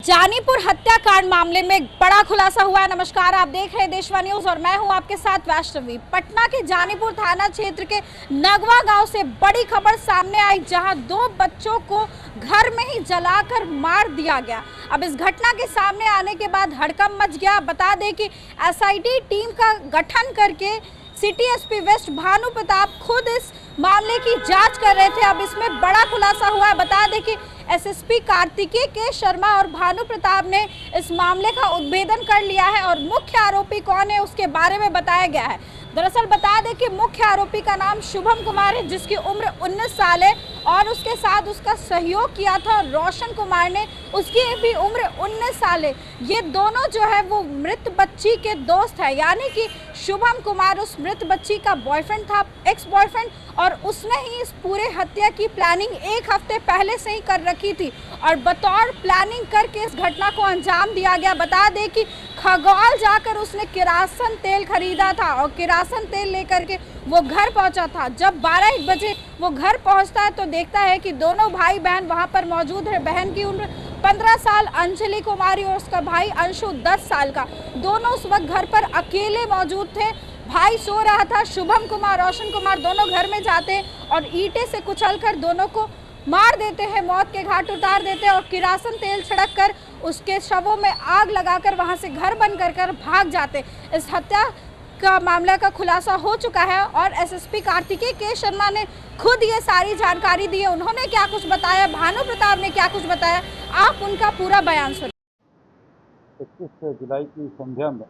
जानीपुर हत्याकांड मामले में एक बड़ा खुलासा हुआ है। नमस्कार, आप देख रहे हैं देशवा न्यूज और मैं हूं आपके साथ वैष्णवी। पटना के जानीपुर थाना क्षेत्र के नगवा गांव से बड़ी खबर सामने आई, जहां दो बच्चों को घर में ही जलाकर मार दिया गया। अब इस घटना के सामने आने के बाद हड़कंप मच गया। बता दें कि एसआईटी टीम का गठन करके city SP west Bhanu Pratap खुद इस मामले की जांच कर रहे थे। अब इसमें बड़ा खुलासा हुआ है। बता दें कि एसएसपी कार्तिकेय के शर्मा और भानु प्रताप ने इस मामले का उद्भेदन कर लिया है और मुख्य आरोपी कौन है उसके बारे में बताया गया है। दरअसल बता दें कि मुख्य आरोपी का नाम शुभम कुमार है, जिसकी उम्र 19 साल है और उसके साथ उसका सहयोग किया था रोशन कुमार ने, उसकी भी उम्र 19 साल है। ये दोनों जो है वो मृत बच्ची के दोस्त है, यानी कि शुभम कुमार उस मृत बच्ची का बॉयफ्रेंड था, एक्स बॉयफ्रेंड, और उसने ही इस पूरे हत्या की प्लानिंग एक हफ्ते पहले से ही कर रखी थी और बतौर प्लानिंग करके इस घटना को अंजाम दिया गया। बता दें कि खगौल जाकर उसने किरासन तेल खरीदा था और किरासन तेल लेकर के वो घर पहुंचा था। जब 12-1 बजे वो घर पहुंचता है तो देखता है कि दोनों भाई बहन वहां पर मौजूद है। बहन की उम्र 15 साल अंजलि कुमारी और उसका भाई अंशु 10 साल का। दोनों उस वक्त घर पर अकेले मौजूद थे। भाई सो रहा था। शुभम कुमार, रोशन कुमार दोनों घर में जाते और ईंटे से कुचलकर दोनों को मार देते हैं, मौत के घाट उतार देते हैं और किरासन तेल छिड़क कर उसके शवों में आग लगाकर वहां से घर बंद कर भाग जाते। इस हत्या का मामला का खुलासा हो चुका है और एसएसपी कार्तिकेय के शर्मा ने खुद ये सारी जानकारी दी है। उन्होंने क्या कुछ बताया, भानु प्रताप ने क्या कुछ बताया, आप उनका पूरा बयान सुनिए। 21 जुलाई की संध्या में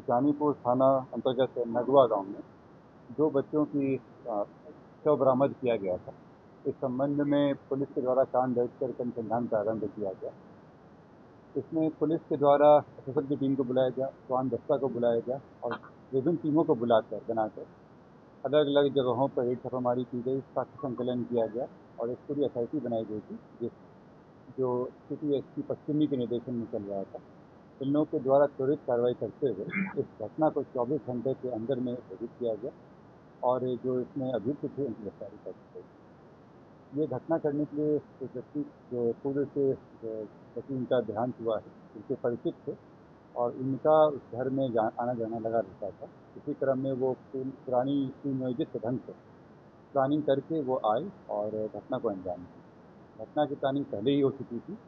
जानीपुर थाना अंतर्गत नगवा गांव में दो बच्चों की शव बरामद किया गया था। इस संबंध में पुलिस के द्वारा कांड दर्ज कर अनुसंधान प्रारंभ किया गया। इसमें पुलिस के द्वारा एसएसएल की टीम को बुलाया गया, स्वान दस्ता को बुलाया गया और विभिन्न टीमों को बनाकर अलग अलग जगहों पर रेड छापामारी की गई, साक्ष्य संकलन किया गया और एक पूरी एसआईटी बनाई गई थी जो सिटी एसपी पश्चिमी के निर्देशन में चल रहा था। इन लोगों के द्वारा त्वरित कार्रवाई करते हुए इस घटना को 24 घंटे के अंदर में घोषित किया गया और जो इसमें अभियुक्त थे उनकी गिरफ्तारी कर दी गई। ये घटना करने के लिए एक व्यक्ति जो पूर्व से व्यक्ति इनका देहांत हुआ है, उनके परिचित थे और इनका उस घर में आना जाना लगा रहता था। इसी क्रम में वो पुरानी सुनियोजित ढंग से प्लानिंग करके वो आए और घटना को अंजाम दिया। घटना की प्लानिंग पहले ही हो चुकी थी।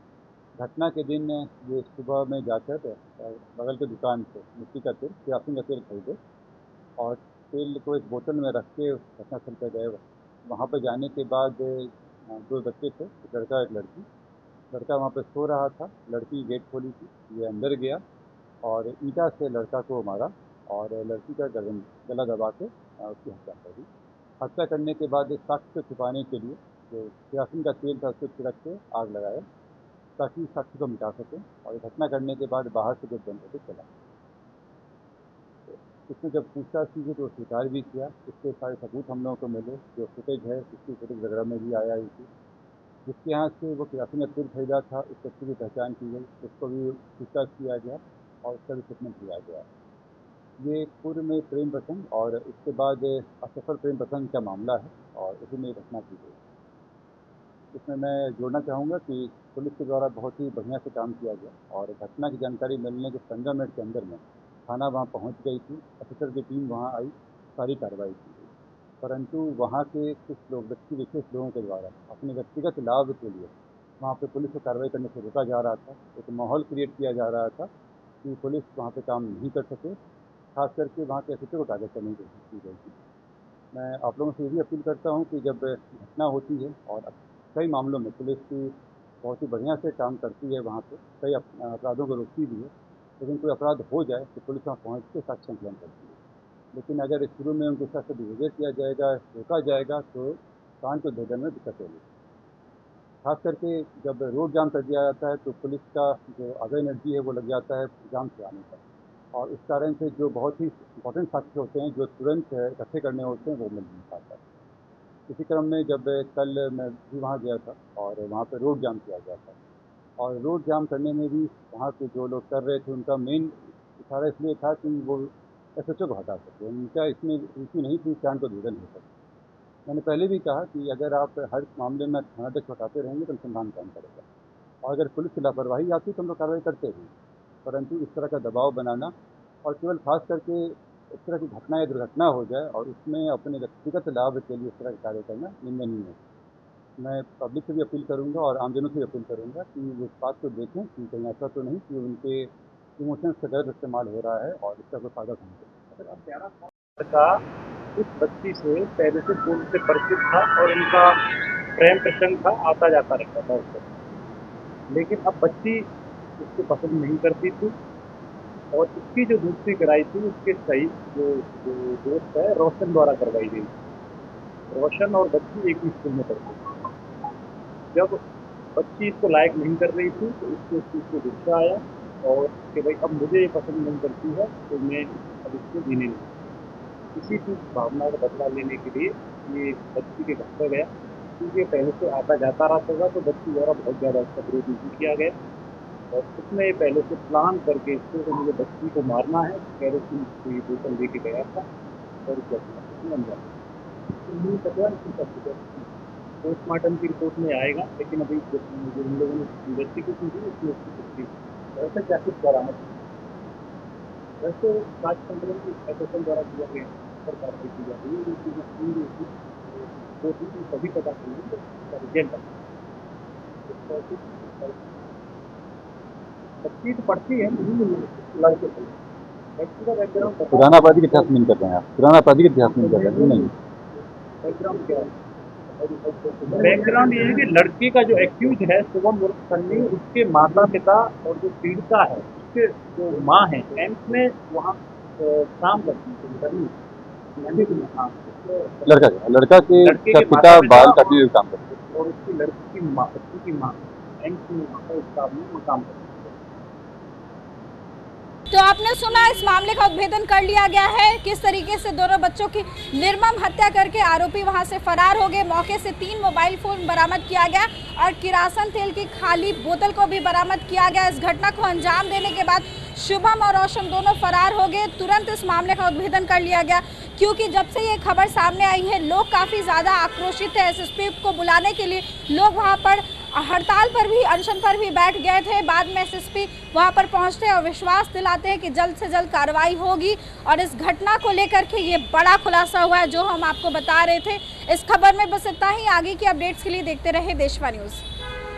घटना के दिन ये सुबह में जाकर बगल के दुकान से मिट्टी का तेल, किरासन का तेल खरीदे और तेल को एक बोतल में रख के घटनास्थल पर गए। वहाँ पर जाने के बाद दो बच्चे थे, एक लड़का एक लड़की। लड़का वहाँ पर सो रहा था, लड़की गेट खोली थी, ये अंदर गया और ईंटा से लड़का को मारा और लड़की का गला दबा के उसकी हत्या कर दी। हत्या करने के बाद साक्ष्य को छुपाने के लिए जो किरासन का तेल था उसको छिड़क के आग लगाया ताकि साक्ष्य को मिटा सकें और घटना करने के बाद बाहर से जब बंद होकर चला। इसमें जब पूछताछ की गई तो स्वीकार भी किया। इसके सारे सबूत हम लोगों को मिले, जो फुटेज है उसकी फुटेज वगैरह में भी आया ही थी। जिसके यहाँ से वो किरासन का तेल खरीदा था उस व्यक्ति की पहचान की गई, उसको भी पूछताछ किया गया और उसका भी स्टेटमेंट लिया गया। ये पूर्व में प्रेम प्रसंग और उसके बाद असफल प्रेम प्रसंग का मामला है और उसी में घटना की गई। इसमें मैं जोड़ना चाहूँगा कि पुलिस के द्वारा बहुत ही बढ़िया से काम किया गया और घटना की जानकारी मिलने के 15 मिनट के अंदर में थाना वहाँ पहुँच गई थी। ऑफिसर की टीम वहाँ आई, सारी कार्रवाई की गई, परंतु वहाँ के कुछ लोग, व्यक्ति विशेष लोगों के द्वारा अपने व्यक्तिगत लाभ के लिए वहाँ पे पुलिस को कार्रवाई करने से रोका जा रहा था। एक माहौल क्रिएट किया जा रहा था कि पुलिस वहाँ पे काम नहीं कर सके, खास करके वहाँ के एसएचओ को टारगेट करने की कोशिश की गई थी। मैं आप लोगों से ये भी अपील करता हूँ कि जब घटना होती है और कई मामलों में पुलिस की बहुत ही बढ़िया से काम करती है, वहाँ पे कई अपराधों को रोकती भी है, लेकिन कोई अपराध हो जाए तो पुलिस वहाँ पहुँच के साक्ष्य संकलन करती है। लेकिन अगर शुरू में उनके साथ बिहेवियर किया जाएगा, रोका जाएगा तो कांड को भेदन में दिक्कत होगी। खास करके जब रोड जाम कर दिया जाता है तो पुलिस का जो आधा एनर्जी है वो लग जाता है जाम चलाने पर और इस कारण से जो बहुत ही इंपॉर्टेंट साक्ष्य होते हैं जो तुरंत इकट्ठे करने होते हैं वो मिल नहीं पाता। इसी क्रम में जब कल मैं भी वहाँ गया था और वहाँ पे रोड जाम किया गया था और रोड जाम करने में भी वहाँ के जो लोग कर रहे थे उनका मेन इशारा इसलिए था कि वो एसएचओ को हटा सके, उनका इसमें रुचि नहीं थी कांड को भेदन हो सके। मैंने पहले भी कहा कि अगर आप हर मामले में थानाध्यक्ष हटाते रहेंगे तो अनुसंधान कौन करेगा और अगर पुलिस की लापरवाही आती तो हम लोग कार्रवाई करते भी, परंतु इस तरह का दबाव बनाना और केवल खास करके इस तरह की घटना या दुर्घटना हो जाए और उसमें अपने व्यक्तिगत लाभ के लिए इस तरह का कार्य करना निंदनीय है। मैं पब्लिक से भी अपील करूँगा और आमजनों से भी अपील करूँगा कि वो इस बात को देखें कि कहीं ऐसा तो नहीं कि उनके इमोशंस का गलत इस्तेमाल हो रहा है और इसका कोई फ़ायदा समझे। सर, अब 11 साल का उस बच्ची से पहले से पूर्व से परिचित था और उनका प्रेम प्रसंग था, आता जाता रहता था उससे। लेकिन अब बच्ची उसको पसंद नहीं करती थी और इसकी जो दूसरी कराई थी उसके सही जो जो दोस्त है रोशन द्वारा करवाई गई। रोशन और बच्ची एक ही स्कूल में पढ़ती थी। जब बच्ची इसको लायक नहीं कर रही थी तो इसको इस चीज़ को गुस्सा आया और कि भाई अब मुझे ये पसंद नहीं करती है तो मैं अब इसको जीने नहीं। इसी की भावना का बदला लेने के लिए ये बच्ची के घर पर गया, क्योंकि पहले से आता जाता रहता था तो बच्ची द्वारा बहुत ज़्यादा उसका विरोध नहीं किया गया और उसने पहले से प्लान करके इसको तो मुझे बच्ची को मारना है, कैरोसिन की बोतल लेके गया था और पोस्टमार्टम की रिपोर्ट में आएगा, लेकिन अभी जो हम लोगों ने इन्वेस्टिगेशन की उसमें उसकी पुष्टि वैसे क्या कुछ बरामद वैसे कांच कंपनी की एसोसिएशन द्वारा किया गया पर कार्रवाई की जा रही है। ये चीज़ें कोर्ट सभी पता चलेंगी तो उसका रिजल्ट बच्ची तो पढ़ती है लड़के बच्ची का बैकग्राउंड पुराना आपराधिक इतिहास नहीं कर रहे हैं आप, पुराना आपराधिक इतिहास नहीं कर रहे हैं नहीं। बैकग्राउंड क्या है? बैकग्राउंड ये है कि लड़के का जो एक्यूज है शुभम उर्फ सन्नी, उसके माता पिता और जो पीड़िता है उसके जो माँ है एम्स में वहाँ काम करती है। हाँ, लड़का के पिता बाल काटने का काम करते हैं और उसकी लड़की की माँ, बच्ची की माँ एम्स में वहाँ पर स्टाफ में वो काम करती है। तो आपने सुना, इस मामले का उद्भेदन कर लिया गया है। किस तरीके से दोनों बच्चों की निर्मम हत्या करके आरोपी वहां से फरार हो गए। मौके से 3 मोबाइल फोन बरामद किया गया और किरासन तेल की खाली बोतल को भी बरामद किया गया। इस घटना को अंजाम देने के बाद शुभम और रोशन दोनों फरार हो गए। तुरंत इस मामले का उद्भेदन कर लिया गया, क्योंकि जब से ये खबर सामने आई है लोग काफ़ी ज़्यादा आक्रोशित है। एसएसपी को बुलाने के लिए लोग वहाँ पर हड़ताल पर भी, अनशन पर भी बैठ गए थे। बाद में एसएसपी वहां पर पहुंचते हैं और विश्वास दिलाते हैं कि जल्द से जल्द कार्रवाई होगी। और इस घटना को लेकर के ये बड़ा खुलासा हुआ है जो हम आपको बता रहे थे। इस खबर में बस इतना ही। आगे की अपडेट्स के लिए देखते रहे देशवा न्यूज़।